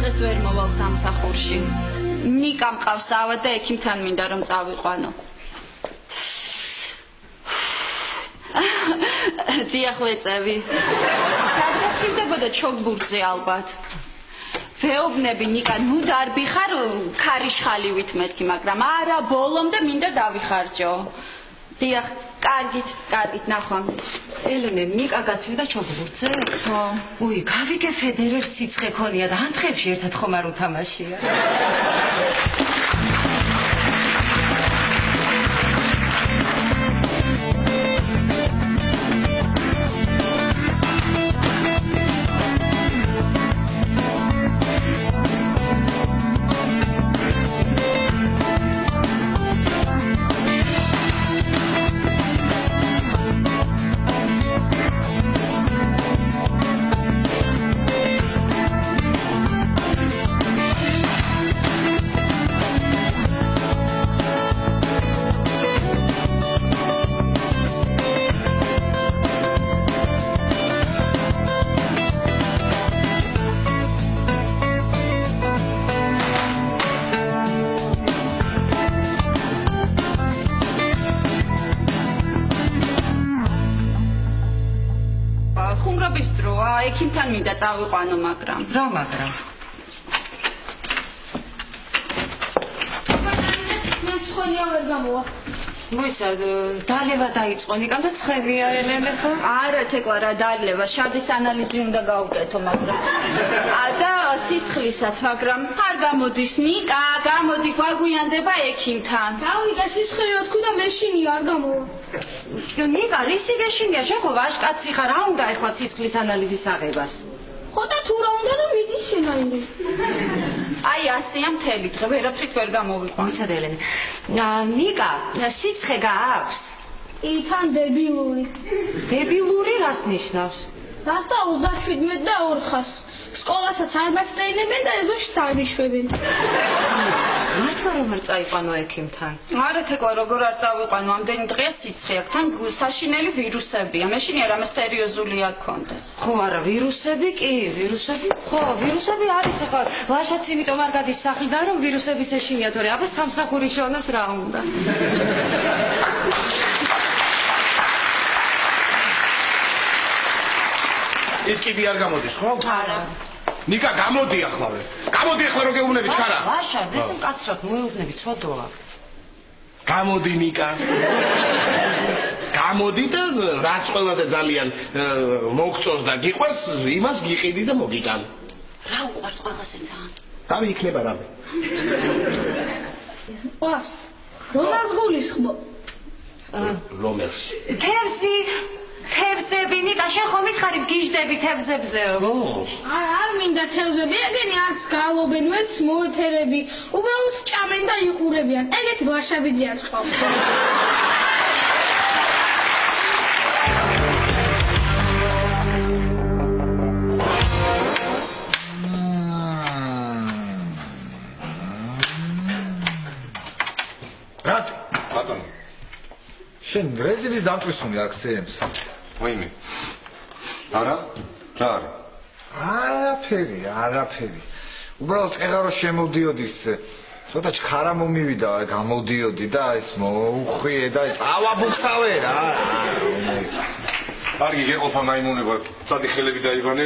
დღეს ვერ მოვალ სამსახურში. ნიკა მყავს ავად და ექიმთან მინდა რომ წავიყვანო. დიახ ვეწევი. სადღაც ჭირდებოდა ჩოგბურთზე ალბათ. ვეუბნები ნიკა, ნუ დარბიხარ ქარიშხალივით მეთქი, მაგრამ არა ბოლომდე მინდა დავიხარჯო. დიახ, კარგით, ნახვამდის. ელენე, ნიკა გაცივდა ჩოგბურთზე? ხო. უი, გავიგე ფედერერს სიცხე ქონია და ანთხებში ერთად ხომ არ უთამაშია. ექიმთან მინდა წავიყვანო, მაგრამ. რა მაგრამ? მე ცხონია ვერ გამოვა. მოიცა, დალევა დაიწყო ნიკამ და ცხენია ელენე ხო? არა, თეკვა რა დალევა, შარდის ანალიზი უნდა გავუკეთო, მაგრამ. და სისხლისაც, მაგრამ არ გამოდის ნიკა, გამოდი გვაგვიანდება ექიმთან. დავიდა სისხლი რა თქმა და მეშინი არ გამოვა. ნიკა, რისი გეშინია? შენ ხო ვაჟკაცი ხარ, რა უნდა ეხლა სისხლის ანალიზის აღებას? ხო და თუ რა უნდა და მიდის შენაინი. აი ასეა მთელი დღე, ვერაფრით ვერ გამოვიყვან. მიცადე ელენე. ნიკა, სიცხე გააქვს? თან დებილური. დებილური რას ნიშნავს? რას და 37 და 400. სკოლასაც არ მასწავლებენ და ეზოში აღიშვებენ. მართლა რომ არ წაიყვანო ექიმთან? არა თეკვა, როგორ არ წავიყვანო, ამდენი დღეა სიცხე აქვს, თან საშინელი ვირუსებია. მეშინია რამე სერიოზული არ გქონდეს. ხო, არა, ვირუსები კი, ვირუსები არის ახლა. ვაშაც იმიტომ არ გადის სახლიდან, რომ ვირუსების ეშინია, თორე აბა სამსახური შოვნოს რა უნდა. ის კიდე არ გამოდის, ხო? არა. ნიკა, გამოდი ახლავე. გამოდი ახლა რო გეუბნები ჩარა. ვაშა, ეს მკაცრად მოეუბნები, ცოდოა. გამოდი ნიკა. გამოდი და რაც ყველა და ძალიან მოგწონს და გიყვარს, იმას გიყიდი და მოგიტან. რა უყვარს ყველასე ძალიან? თავი იქნება რამე. ვას. რომას გულისხმო? რომელს? თევზები, ნიკა, შენ ხომ მითხარი გიჟდები თევზებზეო? არ მინდა თევზები, ეგენი არც გალობენ, ვერც მოეფერები. უბრალოდ ჭამენ და იყურებიან. ეგეთი ვაშები ძიაწყავს. რატ? ბატონო. შენ რეზილის დამტვისუნი აქციებს? ვაიმე. არა? რა არის? არაფერი. უბრალოდ ეხლა შემოდიოდის ცოტა ჩქარა მომივიდა, გამოდიოდი და ეს მოუხვიე და ავაბუხავე რა. კარგი, გეყოფა მაიმუნება, წადი ხელები დაიბანე,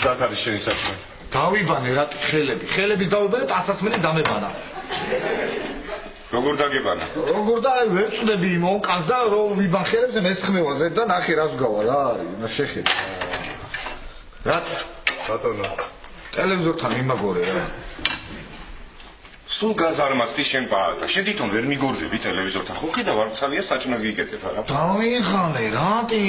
ზათ არის შენი საქმე. დავიბანე რა ხელების დავიბანე და ასასმენი დამებანა. როგორ დაგებანა? როგორ და ვერ წდები მომკანს და რო ვიბახერებს მესხმევაზე და ნახე რას გავარ რა არის შეხედე. რა ბატონო, ტელევიზორთან იმაგორე რა. სულ გაზარმაცდი შენ პაატა. შენ თვითონ ვერ მიგორძები ტელევიზორთან. ხო კიდე ვარცალია საჭმელს გიკეთებ არა? დავიხალე რატი?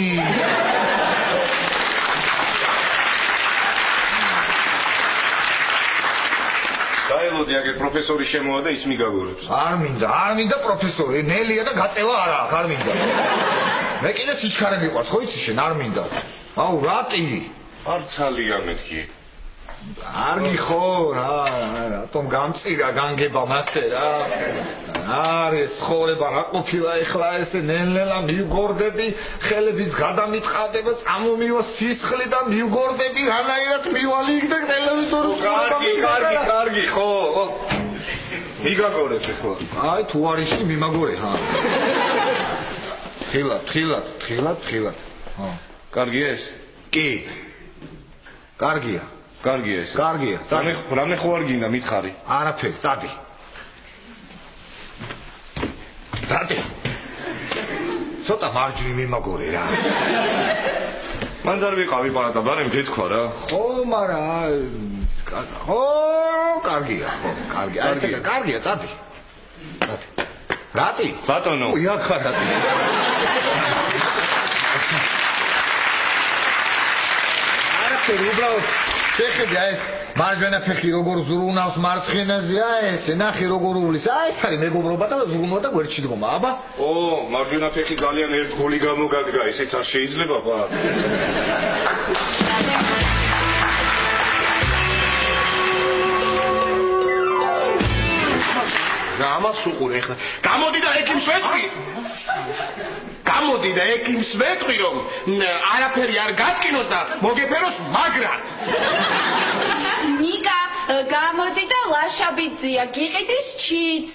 დაელოდი აგერ პროფესორი შემოვა და ის მიგაგორებს. არ მინდა პროფესორი, ნელია და გაწევა არა აქვს, არ მინდა. მე კიდე სიჩქარე მიყვარს, ხო იცი შენ, არ მინდა. აუ, რატი? არცალია მეთქი. კარგი ხო რა რატომ გამწირა განგება მასე რა არის ცხოვრება რა ყოფილა ეხლა ესე ნელ-ნელა მივგორდები ხელების გადამიტყადება წამომივა სისხლი და მივგორდები რანაირად მივალიგდე ტელევიზორის კარგი ხო მიგაგორეთ ხო აი თუ არის კი მიმაგორე ხა თხილად ხო კარგი ეს კი კარგია ეს კარგია რამე ხო არ გინდა მითხარი არაფერს დადი ცოტა მარჯვნივ მიმაგორე რა მან არ ვიყავი პარატა ბარემ გეთქვა რა ხო მარა ხო კარგია კარგია დადი რატი ბატონო იახა რატი არაფერი უბრალოდ შეხედე აი მარჯვენა ფეხი როგორ ზრუნავს მარცხენაზე აი ესე ნახე როგორ უვლის აი ეს არის მეგობრობა და ზრუნვა და გვერდში დგომა აბა ო მარჯვენა ფეხი ძალიან ერთ გოლი გამოგადგა ესეც არ შეიძლება ბა რა ამას უყურე ხა გამოდი და ეკიმს ვეთქვი გამოდი და ეკიმს ვეთქვი რომ არაფერი არ გატკინოს და მოგეფეროს მაგრად ნიკა გამოდი და ლაშაბიძია გიყიდის ჩიც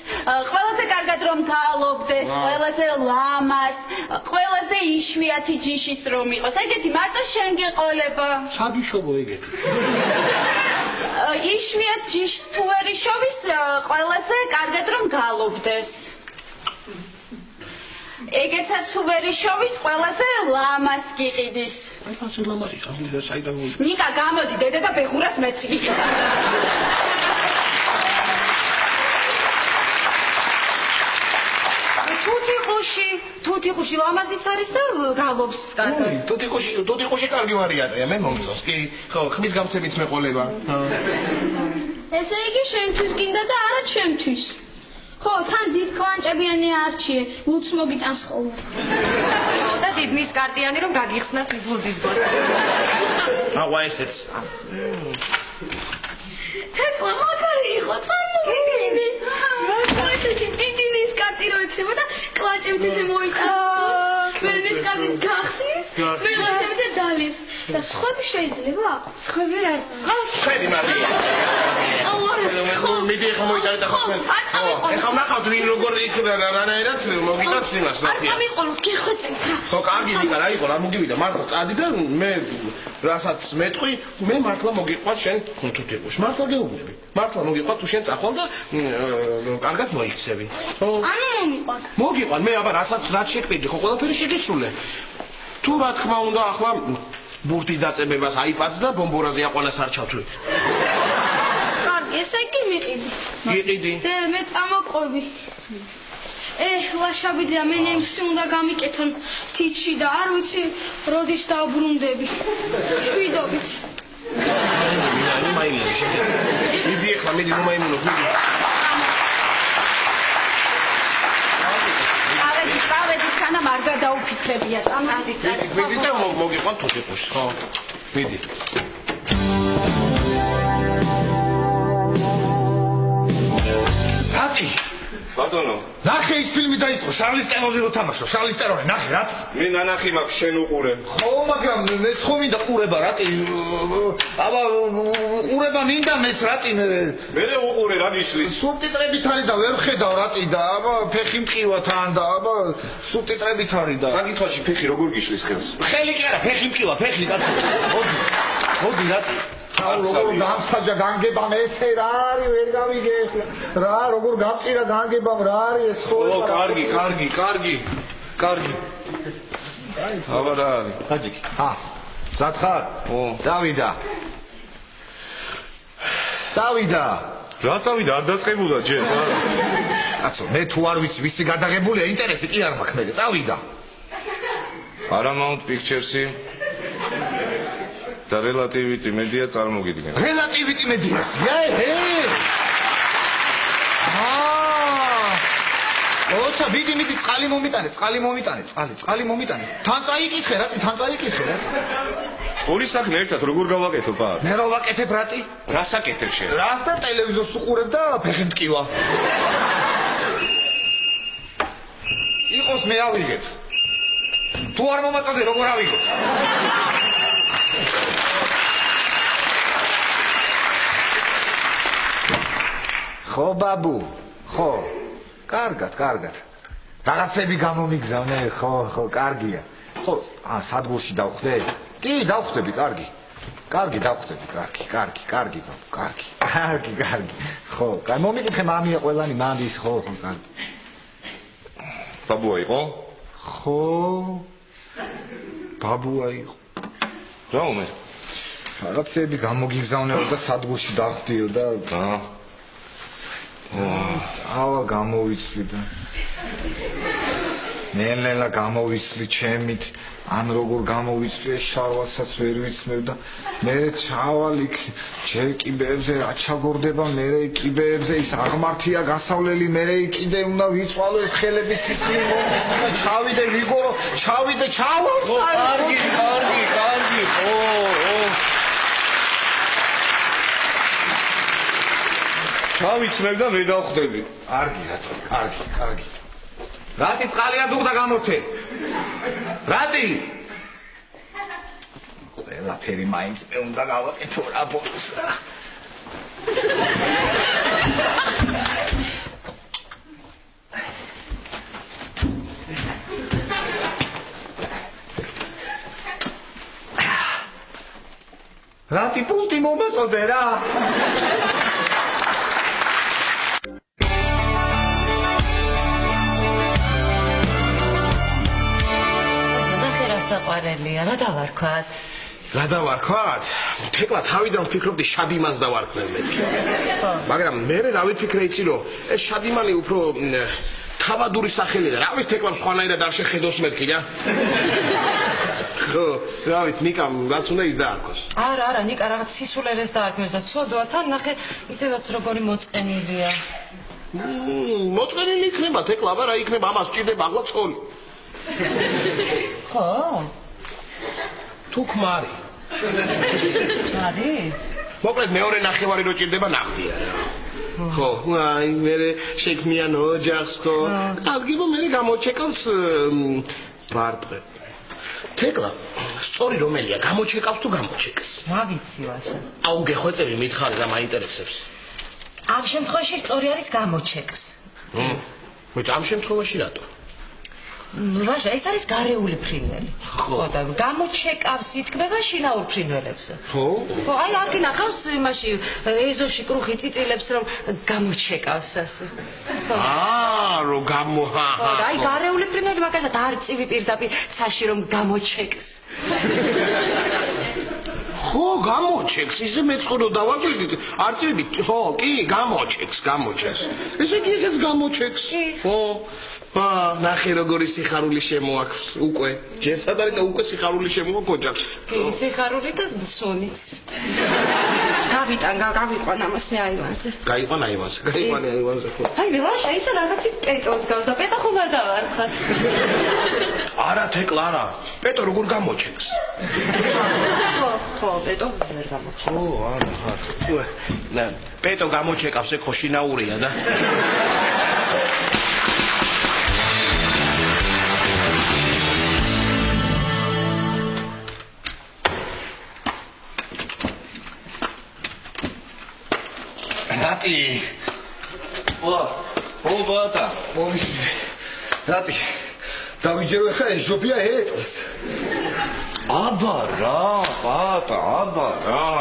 ყველაზე კარგად რომ გაალობდეს ყველაზე ლამას ყველაზე იშვიათი ჯიშის რომ იყოს ეგეთი მარტო შენ გეყოლება საბიშობო ეგეთი იშვიათ ჯიშს თუ ვერ იშოვის ყველაზე კარგად რომ გაალობდეს ეგეცაც თუ ვერ იშოვის ყველაზე ლამას გიყიდის ასე ლამაზი ხალხი საიდან ნიკა გამოდი დედა და ბეღურას მეც გიყიდა თუთიყუში ლამაზიც არის და გალობს კარგად თუთიყუში კარგი ვარიანტია მე მომწონს კი ხო ხმის გამცემიც მეყოლება ესე იგი შენთვის გინდა და არა ჩემთვის ხო თან დიდ კლანჭებიანი არჩიე ლუც მოგიტანს ხოლმე და დიდ მის კარტიანი რომ გაგიხსნას იზბუდის გორ ავა ესეც თეკლა მაგარი იყო წამოვიდი რა ესეთი დიდი მის კარტი რო ექნება და კლანჭებთან მოიწას ვერნის კარტი გახსის ვერასემდე დალის და სხვები შეიძლება სხვები რა ხედი მარია მიდი ხომ მოიტანე და ხომ ეხლა ნახავთ ვინ როგორ იქნება რანაირად მოგიტანს იმას ნახე არ მიყოლოს გიხოცეთ ხო კარგი ნიკა რა იყო რა მოგივიდა მართლა წადი და მე რასაც მეტყვი მე მართლა მოგიყვათ შენ თუთიყუში მართლა გეუბნები მართლა მოგიყვათ თუ შენ წახვალ და კარგად მოიქცევი ხო ანუ მოგიყვან მე აბა რასაც რაც შეკრიბდი ხო ყველაფერი შეგისრულე თუ რა თქმა უნდა ახლა ბურთის დაწებებას აიპაც და ბომბორაზე აყვანას არ ჩავთვლი კარგი ესე იგი მიყიდი და მე წამოყვები ლაშაბიძია მე ნემსი უნდა გამიკეთონ თიჩი და არ ვიცი როდის დავბრუნდები შვიდობით მიდი ეხლა მიდი ნუმაიმუნო წავედი თანამ არ გადაუფიქრებია წამოდი მიდი და მოგიყვან თუთიყუში ხო მიდი რატი ბატონო ნახე ის ფილმი დაიწყო შარლის ტერონი რო თამაშო შარლის ტერონი ნახე რა მე ნანახი მაქვს შენ უყურე ხო მაგრამ მე ხო მინდა ყურება რატი აბა ყურება მინდა მეც რატი მე უყურე რა გიშლის სუბტიტრებით არის და ვერ ხედავ რატი და აბა ფეხი მყივა თან და აბა სუბტიტრებით არის და საკითხში ფეხი როგორ გიშლის ხელს ხელი კი არა ფეხი მყივა ფეხი კაცო მოდი რატი როგორ გამსაჯა განგება მეცე რა არის ვერ გავიგე რა როგორ გამწირა განგებამ რა არის ეს ხო ო კარგი აბა რა არის ხაჯიკი სათხარ დავიდა რა წავიდა არ დაწყებულა ჯერ კაცო მე თუ არ ვიცი ვისი გადაღებულია ინტერესი კი არ მაქვს მე წავიდა Paramount Pictures-ი და Relativity Media წარმოგიდგენ. Relativity Media-ია ოცა მიდი წყალი მომიტანე. თან წაიკითხე რა. ორი საქმე ერთად როგორ გავაკეთო პაპ? მე რა ვაკეთებ რატი? რა საკეთებ შენ? რას და ტელევიზორს უყურებ და ფეხი მტკივა. იყოს მე ავიღებ. თუ არ მომაწოდე როგორ ავიღებ? ხო ბაბუ, ხო. კარგად. რაღაცები გამომიგზავნე, ხო, კარგია. ხო, სადგურში დავხვდე? კი, დავხვდები, კარგი. კარგი დავხვდები, კარგი. ხო, მომიკითხე მამია ყველანი მამის, ხო, კარგი. ბაბუა იყო? ხო. ბაბუა იყო. რა უმე? რაღაცები გამოგიგზავნებოდა და სადგურში დავხვდიო და ავა გამოვიცვლი და ნელა გამოვიცვლი ჩემით ან როგორ გამოვიცვლი ეს შარვალსაც ვერ ვიცმევ და მე ჩავალ იქ ჯერ კიბეებზე რა ჩაგორდება მე კიბეებზე ის აღმართია გასავლელი მე კიდე უნდა ვიწვალო ეს ხელების სისხლი ჩავიდე ვიგორო ჩავალ კარგი ო ჩავიცმევ და ვერ დავხვდები. კარგი. რატი წყალია დუღდა გამოცე? რატი? ყველაფერი მაინც მე უნდა გავაკეთო რა ბოლოს რა. რატი პუნქტი მომაწოდე რა? საყვარელია, რა დავარქვათ? რა დავარქვათ? თეკლა თავიდან ვფიქრობდი შადიმანს დავარქმევ მეთქი. მაგრამ მე რა ვიფიქრე იცი რომ ეს შადიმანი უფრო თავადური სახელია. რა ვიცი თეკლა სხვანაირად არ შეხედოს მეთქი რა. ხო, რა ვიცი ნიკამ რაც უნდა ის დაარქვას. არა, ნიკა რაღაც სისულელეს დაარქვეს და ცოდვა თან ნახე ისედაც როგორი მოწყენილია. მოწყენილი იქნება თეკლა, აბა რა იქნება ამას ჭირდება ახლა ცოლი. ხო? თუ ქმარი. მარი? მოკლედ მეორე ნახევარი რო ჭირდება ნახტია რა. ხო, აი მე შექმნიან ოჯახს ხო. კარგი რომ მე გამოჩეკავს ბარტყე. თეკლა, სწორი რომელია, გამოჩეკავს თუ გამოჩეკს? რა ვიცი ვაშა. აუ გეხვეწები მითხარი და მაინტერესებს. ამ შემთხვევაში სწორი არის გამოჩეკს. მოიცა ამ შემთხვევაში რატო? ვაშა, ეს არის გარეული ფრინველი. ხო და გამოჩეკავს ითქმება შინაურ ფრინველებს. ხო? ხო, აი არ გინახავს იმაში ეზოში კრუხი წიწილებს რომ გამოჩეკავს ასე. რო გამო ხო, და აი გარეული ფრინველი მაგალითად არწივი პირდაპირ საში რომ გამოჩეკს. ხო, გამოჩეკს, ისე მეწყურო დავაგიგ, არწივი, ხო, კი, გამოჩეკს. ესე კი ესეც გამოჩეკს. ხო. ნახე როგორი სიხარული შემოაქვს უკვე. ჯერსაც არის და უკვე სიხარული შემოაქვს ოჯახს. სიხარული და სონიც. გავიყვან ამას მე აივანზე. გაიყვან აივანზე, ხო. აი მე ვაშა ისე რაღაცის პეტოს გავს და პეტო ხომ არ დავარხარ. არა თეკლა არა. პეტო როგორ გამოჩეკს? ხო, პეტო ვერ გამოჩეკს. ხო, არა. პეტო გამოჩეკავს ეკო შინაურია და რატი? ო ბატა, მომიშლე. რატი? დავიჯერე ხა ეს ჟობია ეტყვის. აბა რა, ბატა, აბა რა.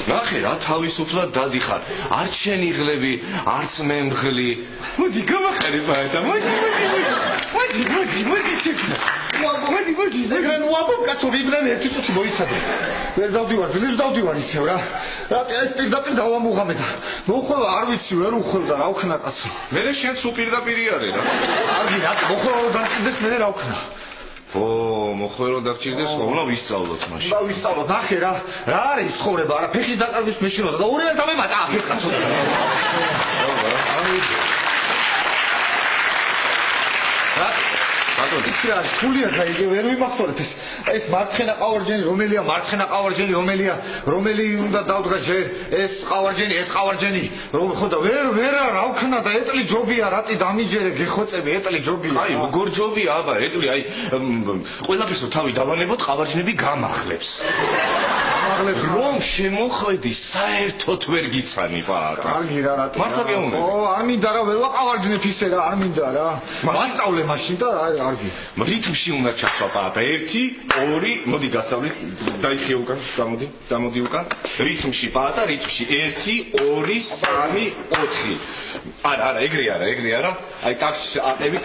ნახე რა თავისუფლად დადიხარ. არც შენ იღლები, არც მე მღლი. მოდი გამახარე ბატა, მოდი. მოდი. ეგრენ ვაბობ კაცო ვიბრან ერთი წუთი მოიცადე. ვერ დავდივარ ისევ რა. რატი ეს პირდაპირ დავამუღამე და მოხვალ არ ვიცი ვერ უხველდა რა ვქნა კაცო. მე შენ სულ პირდაპირ არის რა. არგი რა მოხვალ დამჭირდეს მე რა ვქნა. ო, მოხვალ დამჭირდეს უნდა ვისწავლოთ მაშინ. უნდა ვისწავლოთ, ნახე რა არის ცხოვრება, არა ფეხის დაკარგვის მეშინოდა და ორი და დამემატა აქ კაცო. ბატონო. ის რა ფულია გაიგე ვერ ვიმახსოვრეთ ეს მარცხენა ყავარჯენი რომელია მარცხენა ყავარჯენი რომელია რომელი უნდა დავდგა ჯერ ეს ყავარჯენი ხო და ვერ რა ვქნა და ეტლი ჯობია რატი დამიჯერე გეხოცები ეტლი ჯობია აი როგორ ჯობია აბა ეტლი აი ყველაფერს თავი დავანებოთ ყავარჯნები გამახლებს რომ შემოხვედი საერთოდ ვერ გიცანი ბატონო კარგი რა რატი მართლა გეუბნები ო არ მინდა რა ველა ყავარჯნებ ისე რა არ მინდა რა მასწავლე მაშინ და არგი რითმში უნდა ჩახვა პაპა 1 2 მოდი გასწავლე დაიხიე უკან გამოდი უკან რითმში პაპა რითმში 1 2 3 4 არა ეგრე არა აი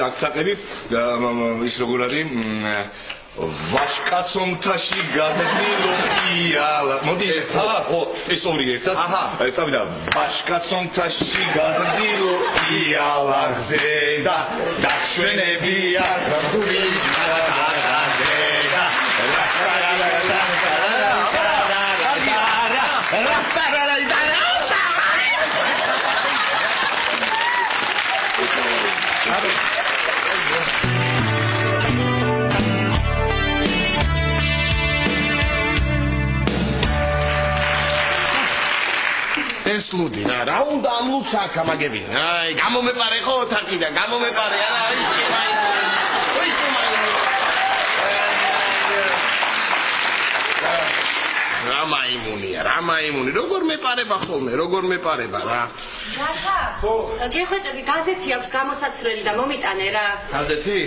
ტაქსატები ის როგორ არის ვაშკაცონთაში გადდილოია მოდი ეს ორი ერთად აი წავიდა ვაშკაცონთაში გადდილოია ლაგზედა დაშვენებია გული ეს ლუდი რა უნდა ამ ლუდს აქ ამაგებინა აი გამომეპარე ხო თაკიდან გამომეპარე აი რა მაიმუნი როგორ მეპარება ხოლმე რა რახა ხო გეხვეწები გაზეთი აქვს გამოსაცვლელი და მომიტანე რა გაზეთი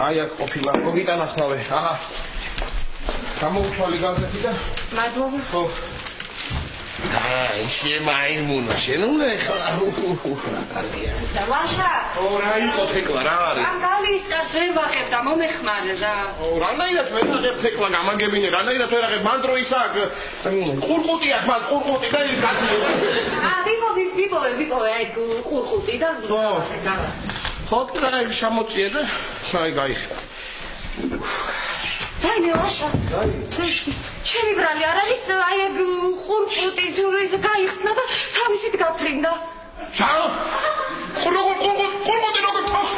აი აქ ყოფილა მოგიტანასავე აჰა გამოუთვალე გაზეთი და მადლობა ხო აი შემაიმუნო შენუნე ხლა დავაშა რა იყო თეკლა რა არის ამ გალისტას ვერ ვახებ და მომეხმარე რა რანაირად ვერ ვახებ თეკლა გამაგებინე რანაირად ვერ ვახებ მან დრო ისაკ ყურყუტი აქვს მან ყურყუტი და ის ვიპოვე აი ყურყუტი და ხო და შემოწიე და აი გაიხდა დაი მეოშა ჩემი ბრალი არ არის აი ყურყუტი ძურის გაიხსნა და თავისით გაფრინდა ჩაო ყურყუტი როგორ თავს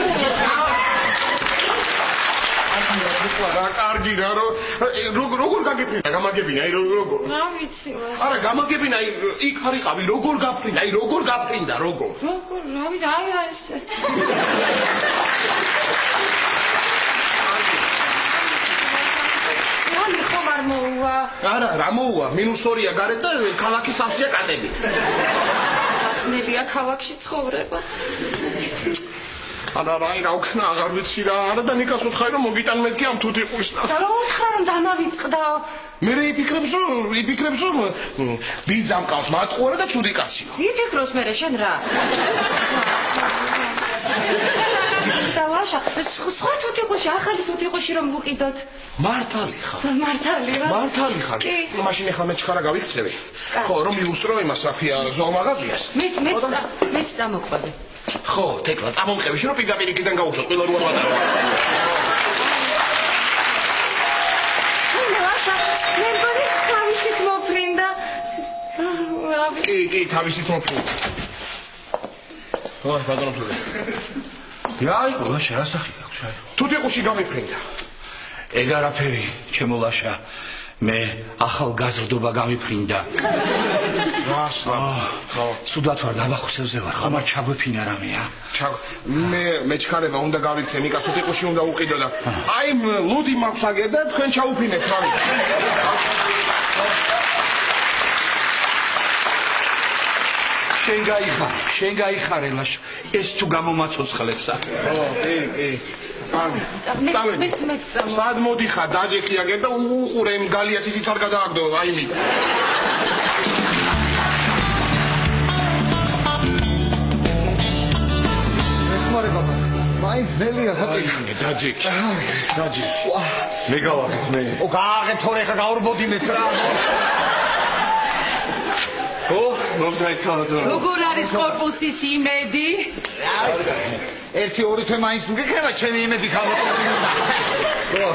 რა კარგი რა როგორ გაგიფრინდა გამაგებინა აი როგორ რა ვიცი არა გამაგებინა აი იქ არიყავი როგორ გაფრინდა აი როგორ გაფრინდა როგორ რა ვიცი აი ესე არა რა მოუვა -2-ია გარეთ და ქალაქის სამშია კატები ნებია ქალაქში ცხოვრება არა რა ვქნა აღარ ვიცი რა არა და ნიკას უთხარი რომ მოგიტან მეთქი ამ თუთიყუს და რა უთხარ რომ დამავიწყდაო მე იფიქრებს რომ ბიძამ ყავს მატყუარა და ცუდი კაცია იფიქროს მე შენ რა დავაშა სხვა თუთიყუში ახალი თუთიყუში რომ ვუყიდოთ მართალი ხარ მაშინ ახლა მე ჩხარა გავიქცევი ხო რომ მიუსწრო იმას რაფია ზოომაღაზიას მეც დამოყვები ხო თეკლა წამომყევი შენ რომ პირდაპირ იქიდან გაუშვო ყველა რუა ვატარო თავისით მოფრინდა კი თავისით მოფრინდა ой ბატონო რაი ლაშა რა სახი აქვს აი თუთიყუში გამიფრინდა ეგ არაფერი ჩემო ლაშა მე ახალგაზრდობა გამიფრინდა რასა ხო სუდათ ვარ ნაბახუსევზე ვარ ხომ არ ჩაგვეფინა რამეა მე ჩქარება უნდა გავიქცე ნიკა თუთიყუში უნდა უყიდო და აი ლუდი მაქვს აგერ და თქვენ ჩაუფინებთ თავი შენ გაიხარე ლაშა ეს თუ გამომაცოცხლებს აქ სად მოდიხარ დაჯექი აგერ და უყურე იმ გალიას ისიც არ გადააგდო აი მი ეხმარება მაინც ძელია ხატი დაჯექი მე გავაღებ მე ო გააღებ თორე ხა გაურბოდი მე რა ო მომზაიქავდო როგორ არის კორპუსის იმედი? 1-2 თვე მაინც უგიქნება ჩემი იმედი ქალბატონო.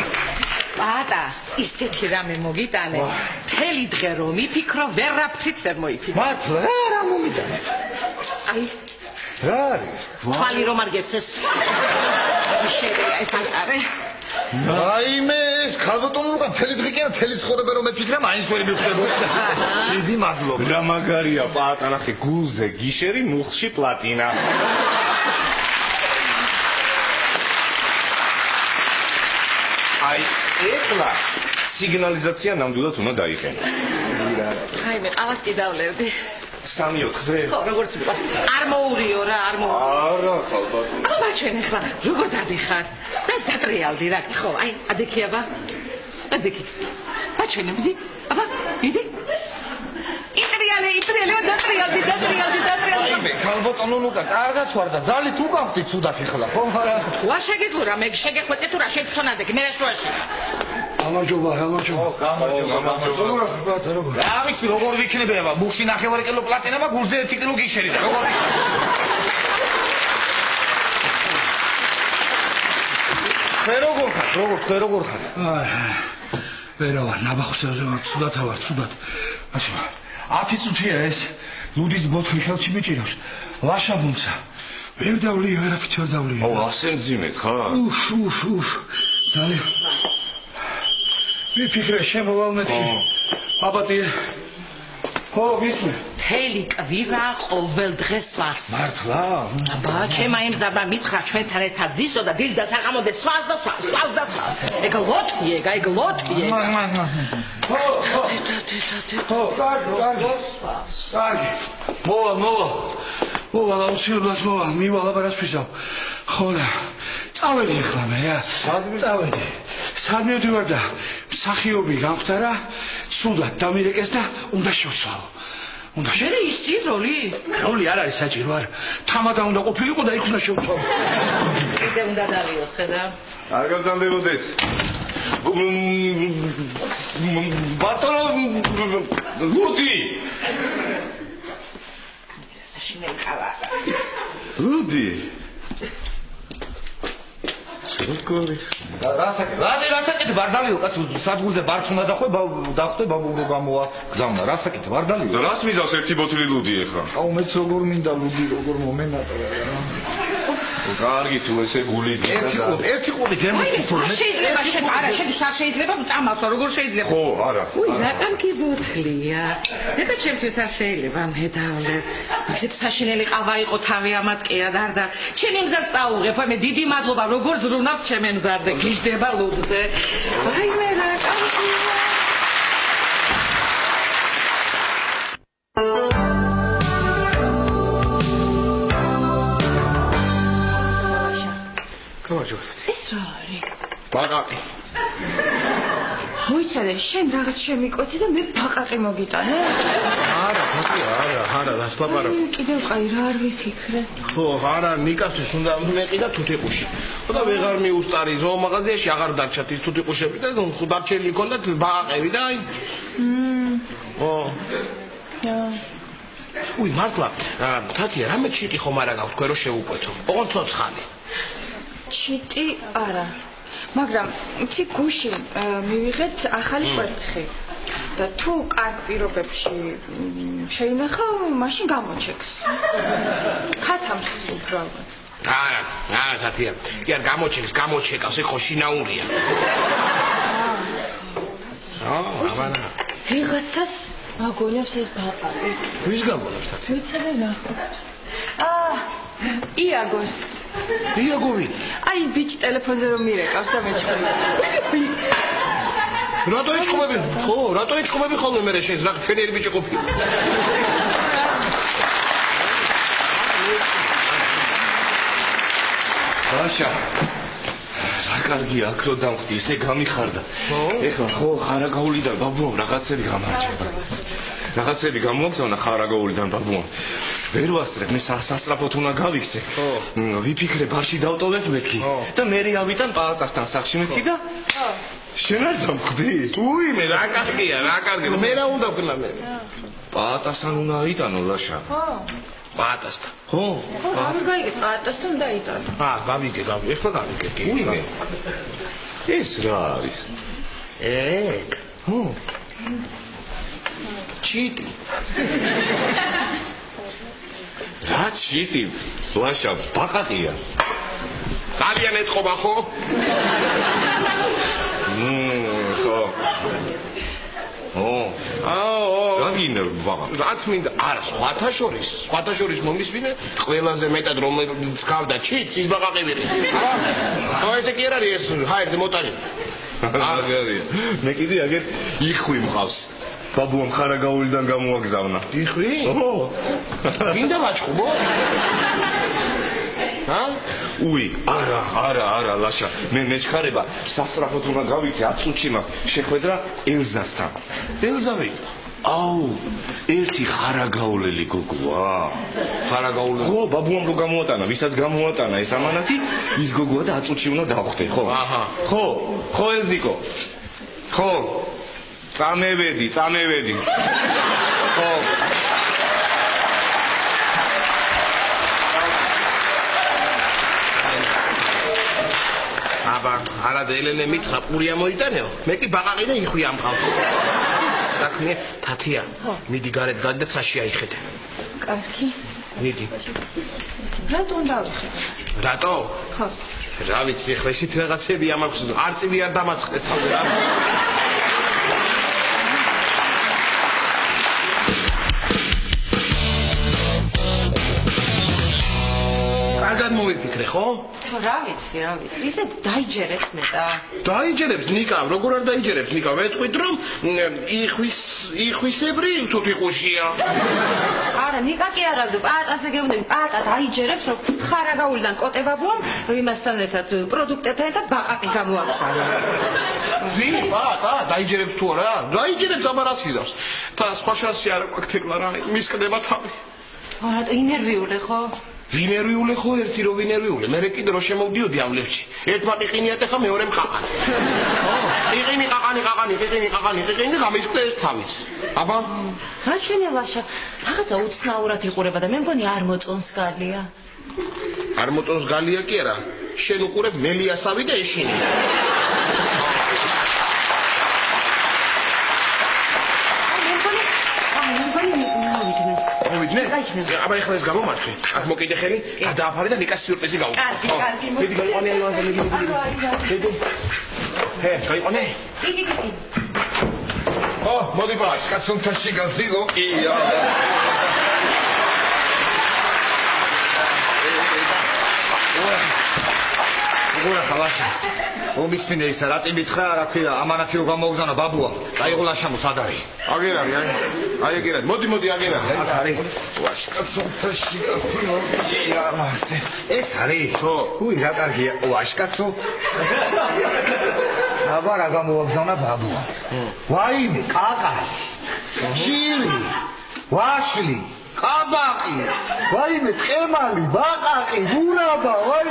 პატა, ისეთი რამე მოგიტანე. მთელი დღე რომ მიფიქრო, ვერაფრით ვერ მოიფიქრო. მართლა რა მომიტანე? აი რა არის? ხალი რომ არ გეცეს. ეს არე. რაიმე ეს ქალბატონო თელი დღეა თელი ცხოვრება რომ მეფიქრა მაინც ვერ მივხვდებოდი. დიდი მადლობა. რა მაგარია პატანახი გულზე გიშერი მუხში პლატინა. აი ეხლა სიგნალიზაცია ნამდვილად უნდა დაიყენო. აი მე ყავას კიდავლევდი. 3-4-ზე. ხო, როგორც ვიყო. არ მოურიო რა, არ მოურიო. არა, ხალბატონო. აბა ჩვენ ახლა როგორ დადიხარ? და დატრიალდი რა, ხო, აი, ადექიაბა. ადექი. აბა ჩვენ მიდი. აბა, მიდი. იტრიალე, დატრიალდი. რაიმე ქალბატონო ლუკა, კარგად ვარ და ძალით უკავხდი ცუდად ეხლა, ხო? ვა შეგიძლურა, მე შეგეხვეწე თუ რა შეცონადექი, მე რა შუაში. გამარჯობა. რა ვიცი როგორ ვიქნებია, მუხში 9 კილო პლატინა, გულზე 1 კილო გიშერი და როგორ როგორ ხარ? ვერა ვარ, ნაბახოსელზე ვარ, ცუდად. ასე 10 წუთია ეს ლუდის ბოთლი ხელში მიჭირავს. ლაშაბუნცა. ვერ დავლია, ვერაფრით ვერ დავლია. ასე მძიმედ ხარ? ძალიან. მიფიქრე შემოვალმეთი. აბატი. ხო, ვისმე. თელი კვირა ყოველ დღეს ვარს. მართლა? აბა, ჩემ აიმზადა მითხრა ჩვენთან ერთად ზისო და დილ და საღამოდე სვას. ეგ ლოტიე. ხო, კარგი. მოვალ, აუცილებლად მოვალ, მივალ აბარასფისავ. ხო და წავედი ახლა მე რა. წავედი. სადმე ვდივარ და მსახიობი გამختარა, სულად დამირეკეს და უნდა შევცვალო. შენ ისი როლი არ არის საჭირო არა. თამადა უნდა ყოფილიყო და იქ უნდა შევცვალო. კიდე უნდა დავიო, ხედა. არ გაგზავნებოდეთ. ბატონო ლუდი. შინელ ყავა. ლუდი. რასაკეთე ბარდალიო კაც სადგურზე ბარც უნდა დახვე ბაბურო გამოვა გზავნა რასაკეთე ბარდალიო და რას მიზავს ერთი ბოთლი ლუდი ახლა აუ მეც როგორ მინდა ლუდი როგორ მომენატრა კარგი თუ ესე გული ერთი ყური გემოთურმე შეიძლება შენ არა შეიძლება წამასვა როგორ შეიძლება ხო არა რა კარგი ბოთლია და ჩემთვის არ შეიძლება მე დავლე ისეთ საშინელი ყავა იყო თავი ამატკია და ჩემი მზად წაუღებ მე დიდი მადლობა როგორ ზრუნავ ჩემი მზადზე გიждდება ლუდზე აი მე რა კარგია ეს რა არის? ბაყაყი. მოიცადე, შენ რაღაც შემიკვეთი და მე ბაყაყი მოგიტანე? არა, რას ლაპარაკობ? კიდევ ყაი რა არ ვიფიქრე. ხო, არა, ნიკასთვის უნდა მეყიდა თუთიყუში. ხო და ვეღარ მიუსწარი ზოომაღაზიაში აღარ დარჩათ ის თუთიყუშები და დარჩენილი ქონდათ ბაყაყები და აი. ო. უი, მართლა, თათია, რამე ჩიტი ხომ არა გაქვს თქვენ რომ შევუკვეთო. ოღონდ ცოცხალი. ჩიტი არა. მაგრამ იცი გუში მივიღეთ ახალი კვერცხი. და თუ კარგ პირობებში შეინახა, მაშინ გამოჩეკს. ქათამს უბრალოდ. არა, თათია. კი არ გამოჩეკავს, ეხო შინაურია. აბანა. ვიღაცას აგონებს ეს ბაყაყი. ვის გაგონებს თათია? ვიცადე ნახო. იაგოს. იაგოვი. აი ბიჭი ტელეფონზე რომ მირეკავს და მეჩხერია. რატო იჭყობები? ხო, რატო იჭყობები ხოლმე მე შენს რა ჩვენიერი ბიჭი ყოფილი. ბაშა რა კარგია აქ რო დამხვდი ესე გამიხარდა ეხლა ხო ხარაგაულიდან ბაბუამ რაღაცები გამარჯვება რაღაცები გამოგზავნა ხარაგაულიდან ბაბუამ ვერ ვასწრებ მე სასწრაფოდ უნდა გავიქცე ვიფიქრე ბარში დავტოვებ მეთქი და მე ავიტან პაატასთან სახში მეთქი და შენ არ დამხვდი უი მე რა კარგია მე რა უნდა ვქნა მე პაატასთან უნდა აიტანო ლაშა პაატასთან ხო არ გაიგე პაატასთან დაიტანო გავიგე ეხლა გავიგე კი უი მე ეს რა არის ეგ ხო ჩიტი რა ჩიტი ლაშა ბაყაყია ძალიან ეთყობა ხო? რაგინე ბაღა რაც მინდა არა სხვათა შორის მომისმინე ყველაზე მეტად რომელიც გავდა ჩიც ის ბაღაყივირი ხო ესე კი არ არის ეს ჰაერზე მოტარი აგარია მე კიდე აგერ იხვი მყავს ბაბუამ ხარაგაულიდან გამოაგზავნა იხვი? ო მინდა ვაჭყობო? უი არა ლაშა მე მეჩხარება სასწრაფოდ უნდა გავიცე 10 წუთში მაქვს შეხვედრა ელზასთან ელზავი აუ ერთი ხარაგაულელი გოგოა ხარაგაულელი ხო ბაბუამ რო გამოატანა ვისაც გამოატანა ეს ამანათი ის გოგოა და 10 წუთში უნდა დავხვდე ხო აჰა ხო ელზიკო ხო წამევედი ხო აბა არა და ელენე მითხრა პურია მოიტანეო მე კი ბაყაყი და იხვი ამყავს საქმე თათია მიდი გარეთ გადი და ცაში აიხედე კარგი მიდი რატო უნდა ავიხედე რატო ხო რა ვიცი ხლა ისეთი რაღაცები ამაქვს არწივი არ დამაწყდეს თავზე რა კარგად მოვიფიქრე ხო? რა ვიცი ისე დაიჯერებს მეტა დაიჯერებს ნიკა როგორ არ დაიჯერებს ნიკა ვეთქვით რომ იხვისებრი თუთიყუშია არა ნიკა კი არა პატაზე გეუბნები პატა დაიჯერებს რომ ხარაგაულიდან კოტებაბუამ იმასთან ერთად პროდუქტებთან ერთად ბაყაყი გამოაგზავნა პატა დაიჯერებს თუ არა დაიჯერებს აბა რას იზავს და სხვა შანსი არ აქვს თეკლარა მის კდება თავი არა ინერვიული ხო ვინერვიულე ხო ერთი რო ვინერვიულე მე კიდე რო შემოვდიოდი ამ ლევში ერთ მატიყინიათ ახლა მეორე მყაყანი იყინი ყაყანი გამისკდა ეს თავის აბა რა ჩვენი ლაშა რაღაცა უცნაურად იყურება და მე მგონი არ მოწონს გალია არ მოწონს გალია კი არა შენ უყურებ მელიასავი და ეშინი მოვიდნენ? აბა ეხლა ეს გამომარხე. აქ მოკიდე ხელი, გადააფარე და ნიკას სიურპრიზი გავუკეთე. კარგი. მიდი გაიყვანე აივანზე, მიდი. ჰე, გაიყვანე? იგი. მოდი ბაშ, კაცუნთაში გავზილო. ია. გურა ხალაშა. ომისმინე ისა რა ტიმითხრა რა ქვია ამანათი რო გამოუგზავნა ბაბუა. დაიღო ლაშამო სად არის? აგერ არის, აი ეგ არის. მოდი აგერ არის. აქ არის. ვაშ კაცუნთაში გავზილო. ია. ეს არის. ხო. უი რა კარგია. ვაშ კაცო. აბა რა გამოუგზავნა ბაბუა. ვაიმე, კაკა. ჟირი. ვაშლი. ყაბაყი. ვაიმე, წემალი, ბაყაყი, გურაბა, ვაი.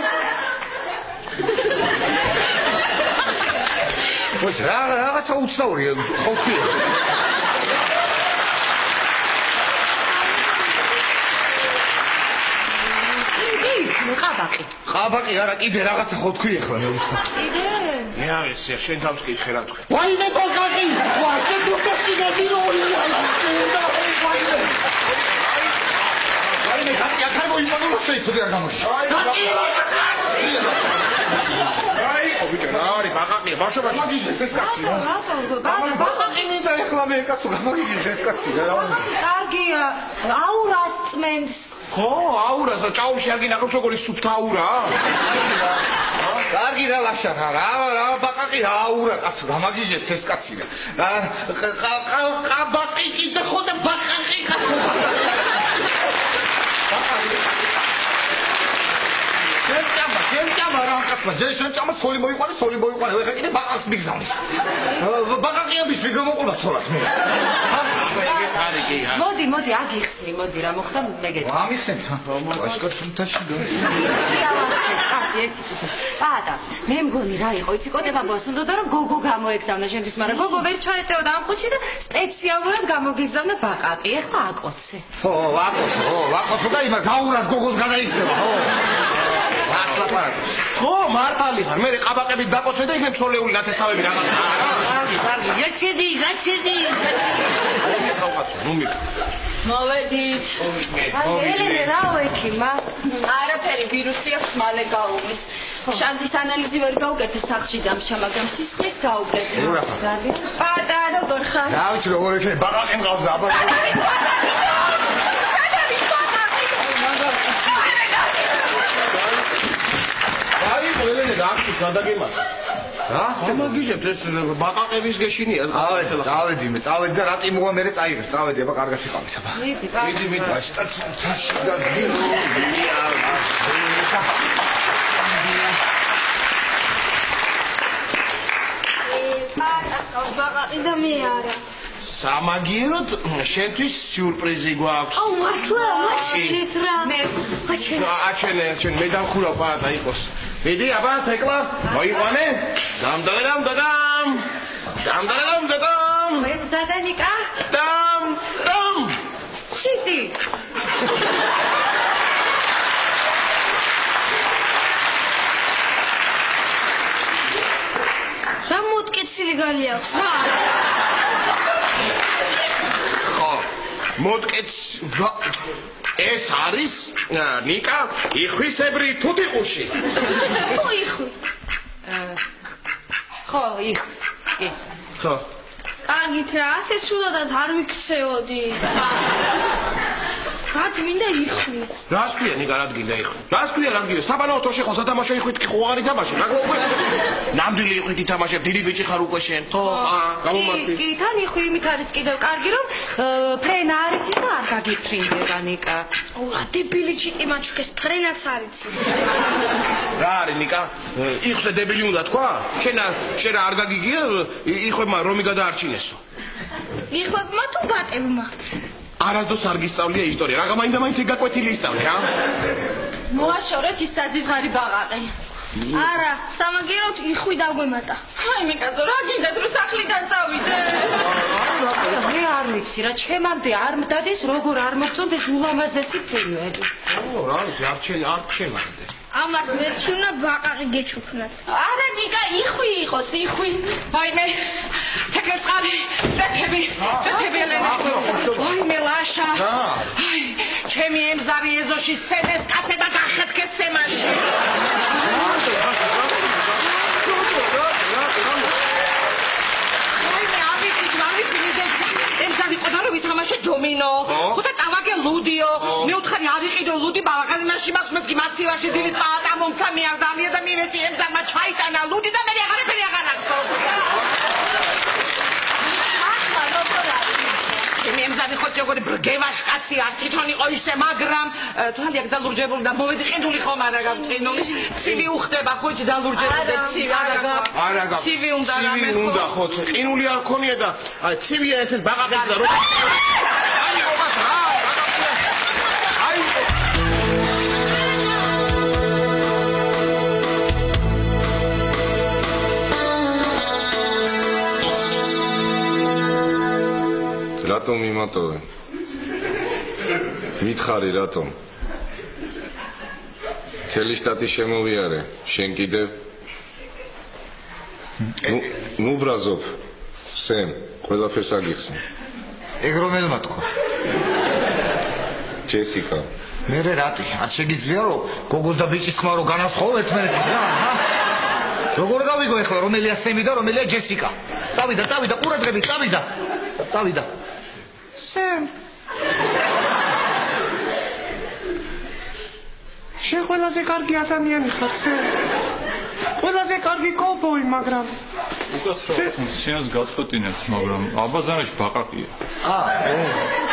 ой რაღაცა უცნაურია ხო კი ყაბაყი არა კიდე რაღაცა ხო თქვი ახლა მე უცნა კიდე მე არის შენ თავს კითხე რა თქვი ვაიმე ბაყაყი ვაშე თუთაში გადიორია ვაიმე ხატი აქ არ მოიწონო შეიძლება გამოიშ აი ბაყაყი ბაშობა ეს კაცი ბაყაყი მინდა ეხლა მე კაცო გამოგიძეს ეს კაცი რა კარგია აურას წმენს ხო აურას ჭაობში არ გინახავს როგორი სუფთა აურა კარგი რა ლაშა რა ბაყაყი რა აურა კაცო გამოგიძეს ეს კაცი ყაბაყი კიდე ხო და ბაყაყი კაცო შემჭამა რა კაცმა შემჭამა სოლი მოიყვანე ეხა კიდე ბაყას მიგზავნის ბაყაყიების მიგმოყოლა ცოლად მე მოდი აგიხსნი მოდი რა მოხდა მეგეჭი ამისენ ვაშკაც თუთაში პატა მე მგონი რა იყო იცი კოდება მოსუნდოდა რომ გოგო გამოეგზავნა შენთვის მაგრამ გოგო ვერ ჩაეტეოდა ამ ხუთში და სპეციალურად გამოგიგზავნა ბაყაყი ეხლა აკოცე ხო აკოცე და იმა გაურად გოგოს გადაიქცევა ხო მართალი ხარ მე ყაბაყებით დაკოცე და იქნებ ცოლეული ნათესავები რაღაცა კარგი გაჩედი ნუ მიქ. მოვედით. ელენე რა ვექიმა? არაფერი ვირუსი აქვს მალე გაუვლის. შანტის ანალიზი ვერ გავუკეთე სახლში დამშა, მაგრამ სისხლის გავუკეთე. პატა როგორ ხარ? რა ვიცი როგორ ექნება ბაყაყი მყავს და აბა. აი ყველანე რა აქვს გადაგემართ. რა? გამაგიჟებთ ეს ბაყაყების გეშინია. წავედი და რა ტიმოა მე წაიღე. წავედი აბა კარგად იყავით აბა. მიდი საში და ბაყაყი და მე არა. სამაგიეროდ შენთვის სიურპრიზი გვაქვს. აუ მართლა მაჩვენეთ რა. აჩვენე მე დამხურავ პატა იყოს. მიდი აბა თეკლა მოიყვანე. დამ. მე დადანიკა. დამ. შიტი. რა მოტკიცილი გალი აქვს რა? ხო მოტკიც ეს არის ნიკა იხვისებრი თუთიყუში. ხო იხვი. ხო იხვი. ხო კარგით რა ასე სულადად არ ვიქცეოდი. რაც მინდა იხვი. რას ქვია ნიკა რადგინდა იხვი? რას ქვია რადგინდა? საბანაო თოში ხო სათამაშო იხვით კი ხო არ ითამაშე? რა გქონდა? ნამდვილი იხვით ითამაშებ, დიდი ბიჭი ხარ უკვე შენ. ხო, გამომართვი. კი, თან იხვი იმით არის კიდევ კარგი რომ ფრენა არ იცის და არ გაგიფრინდება ნიკა. რა დებილი ჩიტი მაჩუკეს ფრენაც არ იცის. რა არის ნიკა? იხვზე დებილი უნდა თქვა? შენ რა არ გაგიგია იხვებმა რომი გადაარჩინესო? იხვებმა თუ ბატებმა? არასდროს არ გისწავლია ისტორია. რა მაინც გაკვეთილი ისწავლე, რა? მოაშორეთ ის საზღარი ბაყაყი. არა, სამაგიეროდ იხვი დაგვემატა. აი მიკაზო, რა გინდათ რომ სახლიდან წავიდე? მე არ ვიცი რა, ჩემამდე არ მდადეს როგორ არ მოგწონთ ეს ულამაზესი ფილმები. რა ვიცი, არ ჩემამდე. ამას მეცუნა ბაყაყი გეჩუქნათ. არა ნიკა, იხვი იყოს, იხვი. აი მე თეკეწყალი, წეთები ელენა. აი მე ლაშა. აი, ჩემი ემზარი ეზოში სცენეს კაცება გახეთქეს სემაში. ვითამაშე დომინო, ხუთა წავაგე ლუდიო, მეუთხარი არ იყიდო ლუდი ბალაღანი მასში მაქვს მე გიმაცივაში დილით პაატა მომცა მიაღდამია და მივეცი ემზარმა ჩაიტანა ლუდი და მე აღარაფერი აღარ ახსო. მე ემზარი ხო როგორი ბრგევაშ კაცი არ თვითონ იყო ისე, მაგრამ თვალი აქ დალურჯებული და მოვედი ყინული ხომ არა გაქვს ყინული. ცივი უხდება ხო იცი დალურჯებული ცივი არა გაქვს. ცივი უნდა რამე ხო. უნდა ხო ყინული არ ქონია და აი ცივია ესეც ბაყაყის და რო აი ოღონდ რა აი რატომ იმატოვე? მითხარი რატომ? მთელი შტატი შემოვიარე, შენ კიდევ? ნუ ბრაზობ, სემ, ყველაფერს აგიხსნი. ეგ რომელმა თქვა? ჯესიკა. მე რატი? არ შეგიძლია რომ გოგოს და ბიჭის ხმა რო განასხვაო ერთმანეთს რა? როგორ გავიგო ეხლა რომელია სემი და რომელია ჯესიკა? წავიდა, ყურადღებით, წავიდა. სემ. შენ ყველაზე კარგი ადამიანი ხარ, სემ. ყველაზე კარგი კოვბოი, მაგრამ უკაცრავ ფუნქციას გაწყვეტინებს, მაგრამ აბაზანაში ბაყაყია.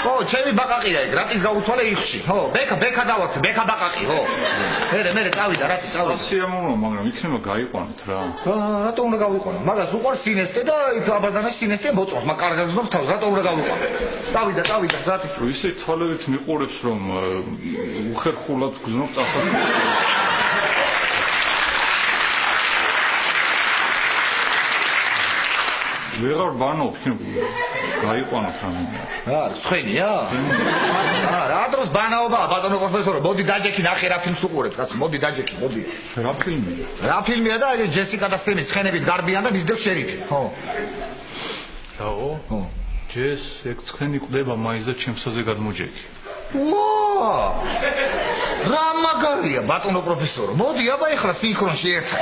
ხო, ჩემი ბაყაყია ეგ, რატის გაუთვალე იხში. ხო, ბექა დავარქვი, ბექა ბაყაყი, ხო. მე წავიდა, წავიდა. სიამოვნო, მაგრამ იქნება გაიყვანოთ რა. რატომ უნდა გავიყვანო? მაგას უყვარს სინესტე და იქ აბაზანაში სინესტე მოწონს, მაგ კარგად ზნობს თავს, რატომ უნდა გავიყვანო? წავიდა, ზათი. ისე თვალებით მიყურებს რომ უხერხულად გზნობ წახალ. ვეღარ ბანობ, გაიყვანოთ რამე. ცხენია? რა დროს ბანაობა, ბატონო პროფესორო, მოდი დაჯექი ნახე რა ფილმს უყურებ, კაცო, მოდი დაჯექი. რა ფილმია? რა ფილმია და ჯესიკა და სემი ცხენებით გარბიან და მისდევს შერიფი. ხო. რაო? ხო. ჯეს ეგ ცხენი ყდება მაინც და ჩემსაზე გადმოჯექი. ვა! რა მაგარია ბატონო პროფესორო. მოდი აბა ეხლა სინქრონში ერთად.